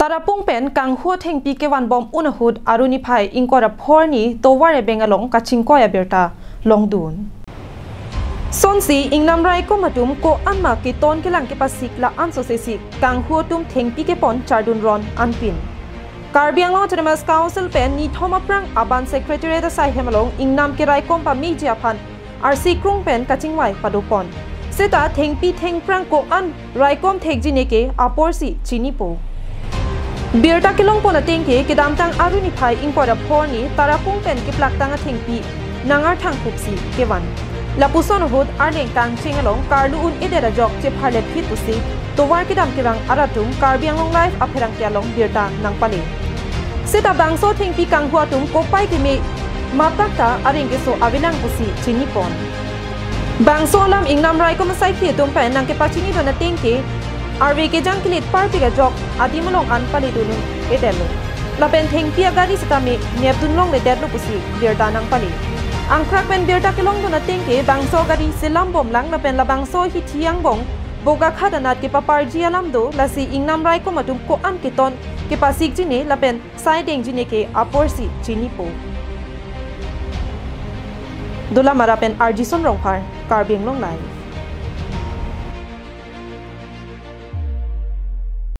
Tarapung pen kang hu theng pi ke wan bom unahud aruni phai ingkora phorni toware bengalong kachingko ya berta longdun sonsi ingnam rai ko matum ko anma ki ton ke lang ke pasik la anso se si kang hu tum theng pi ke pon chardun ron anpin Karbi Anglong Autonomous Council pen ni thoma prang aban secretary da sai hemalong ingnam ke rai kom pa mi jiaphan RC krung pen kachingwai padopon seta theng pi theng prang ko an rai kom thek jine ke aporsi chinipo Birta kilong pona tingke kidamtang aruni phai ingkora phorni tarapung pen ki plaktanga thengpi nangar thang khupsi kewan lapuson hud arleng tang chingalong karlu un edera jok che phale phit usi towar kidam kirang aratum Karbi Anglong life apherang kyalong birta nangpale seta bangso thengpi kang huatum kopai ke me matakta areng ke so avilang usi chinipon bangso lam ingnam rai ko masai khi tum pen nang ke pachini dona tingke RV ke jang kilit party ka jok adimalong an palidunu edelo lapen thengpia gari satame nepdunlong le dedlo pusi birta nang pali angkrak pen birta kelong dona tengke bangso gari silam bom lang lapen la bangso hi thiang bong boga khadanat ke paparji alamdo lasi ingnam rai ko matum ko an ke ton ke pasik jine lapen sai deng jine ke aporsi chinipo dula marapen RG Sonrongphar Karbi Anglong live